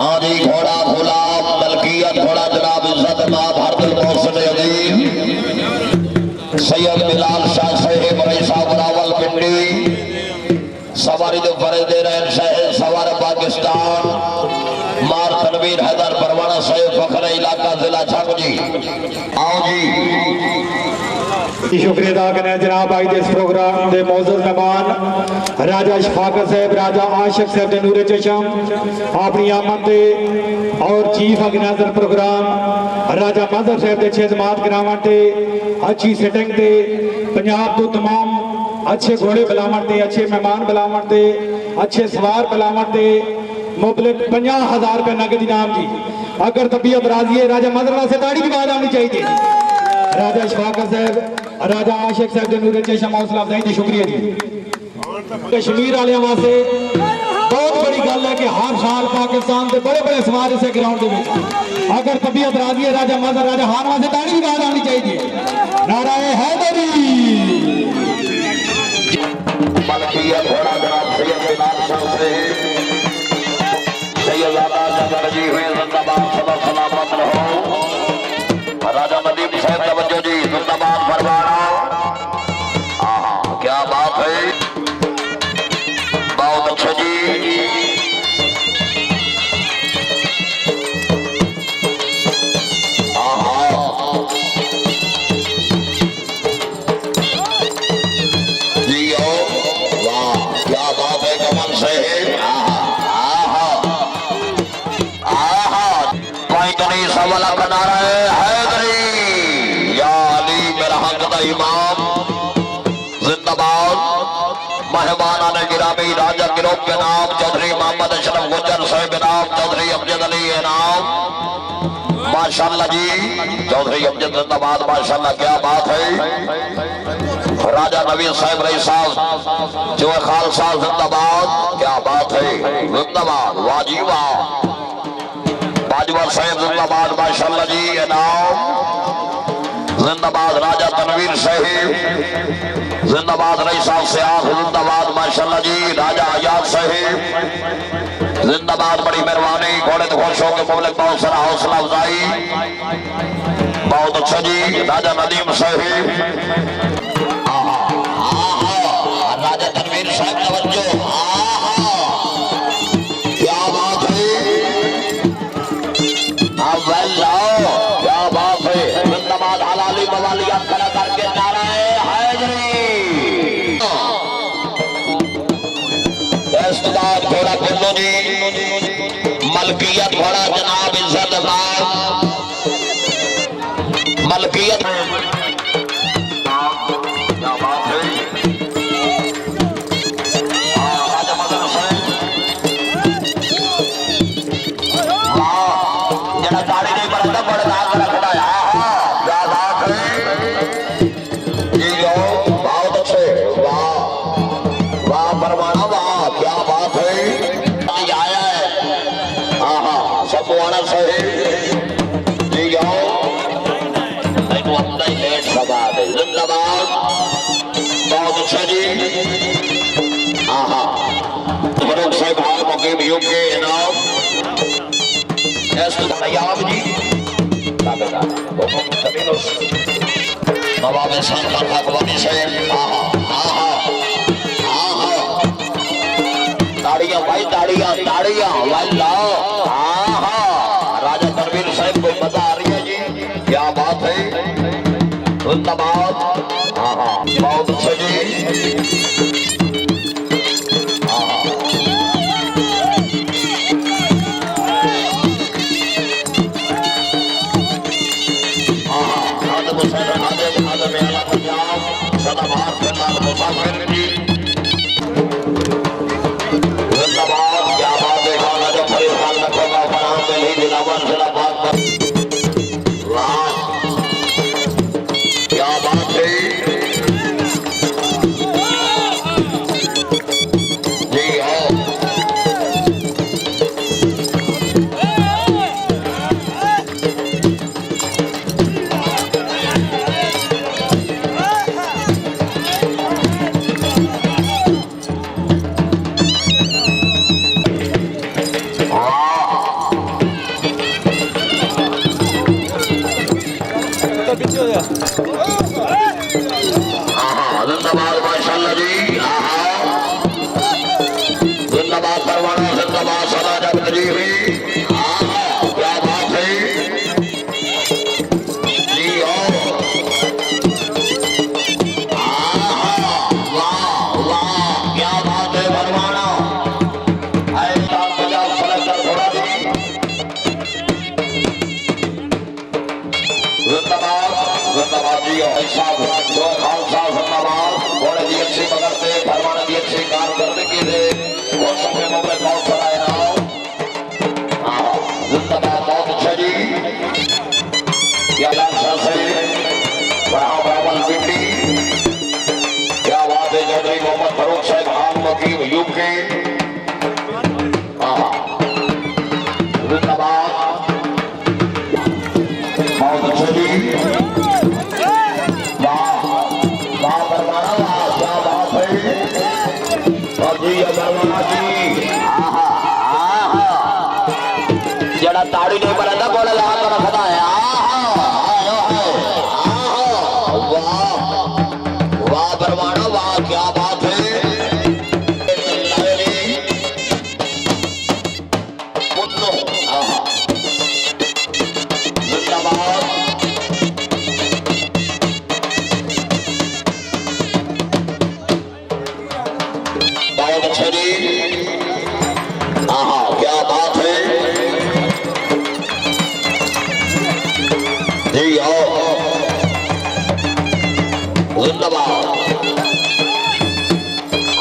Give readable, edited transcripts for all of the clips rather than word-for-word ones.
हाँ जी घोड़ा फूला मलकियत घोड़ा जनाब इज्जत माँ भारत मौसम अजीम सैयद बिलाल शाह साहेब रईसा रावल पिंडी सवारी जो फर्ज दे रहे हैं सवार पाकिस्तान मार तनवीर हैदर परवाना साहेब फखर इलाका जिला छाप जी आओ जी शुक्रिया अदा करना जनाब आज इस प्रोग्राम के मौजूद मेहमान राजा शफाकत साहब राजा आशिक साहब के नूरे चशम अपनी आमद से और चीफ ऑर्गेनाइजर प्रोग्राम राजा माधव साहब के 6 जमात गिरावन से अच्छी सेटिंग से पंजाब तो तमाम अच्छे घोड़े बुलावन से अच्छे मेहमान बुलावन से अच्छे सवार बुलावन से मुबलिक 50,000 रुपये नगद इनाम जी। अगर तबीयत राजी है राजा माधव से ताड़ी की बात आनी चाहिए। राजा शफाकत साहब राजा आशिक साहब के नूरे चशम हौसला अफजाई जी शुक्रिया जी। कश्मीर वाले वास्ते बहुत बड़ी गल है कि हर साल पाकिस्तान के बड़े बड़े सवार इस ग्राउंड में अगर तबीयत राजी है राजा माधव राजा हार वास्ते ताड़ी की बात आनी चाहिए। नाराए हैदरी राजा नदीम साहब तवज्जो जी जिंदाबाद फरमाना। क्या बात है बहुत अच्छा जी। वाह क्या बात है कमल से सवाल बना रहे हैदरी या अली मेरा हक दा इमाम जिंदाबाद। मेहमान ने गिरामी राजा गिरोह के नाम चौधरी मोहम्मद अशरफ गुजर साहब नाम चौधरी अमजद अली नाम माशाल्लाह जी चौधरी अमजद जिंदाबाद माशाल्लाह क्या बात है। राजा नवीन साहब रईस साहब जो खालसा जिंदाबाद क्या बात है जिंदाबाद वाजीबा बाजवा साहब जिंदाबाद माशाल्लाह जी इनाम जिंदाबाद। राजा तनवीर साहब जिंदाबाद रईस साहब से आख जिंदाबाद माशाल्लाह जी। राजा आजाद साहब जिंदाबाद बड़ी मेहरबानी घोड़े तो खुश होकर मुबलिक बहुत सारा हौसला अफजाई बहुत अच्छा जी। राजा नदीम साहब राजा तनवीर साहब तवज्जो क्या बात है क्या बात है जिंदाबाद हलाली मवालियात खड़ा करके नाराए हैदरी इस्तेदाद घोड़ा कुल्लू जी मलकियत घोड़ा जनाब इज्जत मलकियत क्या बात है राजा मदन साहब जरा गाड़ी नहीं बढ़ता बड़े दाग रखना क्या बात है जी लो बहुत अच्छे वाह वाह परवाना वाह क्या बात है आया है सब वाला सही जी लो तो अपना ही लेट सवाल है जिंदाबाद बहुत अच्छा जी। फरूक साहब हाल मुकीम यूके इनाम नवाब इंसान खान खाकवानी से ताड़ियां भाई ताड़ियां ताड़ियां वाला राजा तनवीर साहब को मजा आ रही है जी क्या बात है जिंदाबाद बहुत अच्छा जी। क्या बात है चली हुई। आहा, क्या बात है जी। आहा, वाह वाह, क्या बात है भरवाना। ऐसा मजा सलेक्टर घोड़ा दी। जिंदाबाद जी। ऐसा जो खालसा जिंदाबाद। घोड़े की अच्छी पकड़ते, भरवाना की अच्छी कार करने की थे। और सबके मुंह कौन चलाए ना। जिंदाबाद, बहुत अच्छा जी। क्या लाशा से बढ़ाओ बराबर पिंडी। क्या बात है चौधरी मोहम्मद फरूख साहब खान वकील यूके। जिंदाबाद, बहुत अच्छा जी। वाह वाह बरमाना, वाह क्या बात है। और जी बरमाना जी। आहा आहा, जड़ा ताड़ी नहीं बरंदा बोले लगा कर रखता है। आहा वाह वाह बरमाना, वाह क्या बात है। मुन्नो, आहा, जिंदाबाद। बहुत अच्छे जी। आहा, क्या बात है जी। आओ, जिंदाबाद।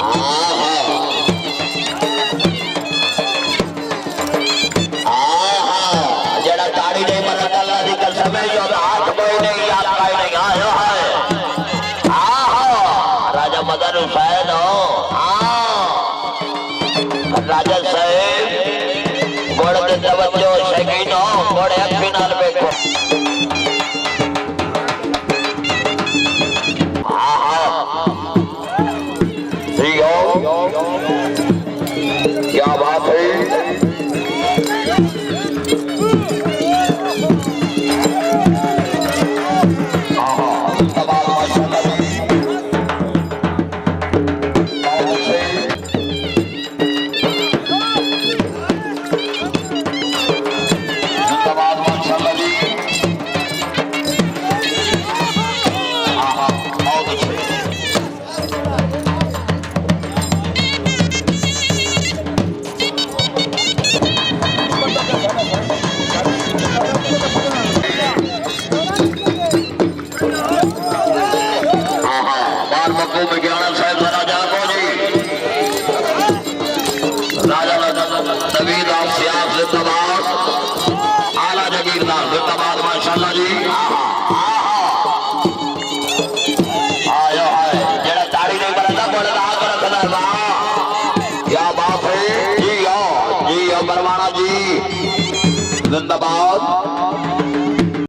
आहा आहा, जरा ताड़ी नहीं मरता लादी का समय जो हाथ कोई नहीं याद कोई नहीं आयो है। आहा, राजा मदन हुसैन हो। राजा साहेब घोड़े के तवज्जो शकीन हो। घोड़े फिनाल में क्या बात है। आला जगीरदार जिंदाबाद माशाल्लाह जी। आयो है जेड़ा ताड़ी नहीं बनता बोले हाथ रखना। वाह क्या बात है जी। आओ जी, बरवाना जी जिंदाबाद।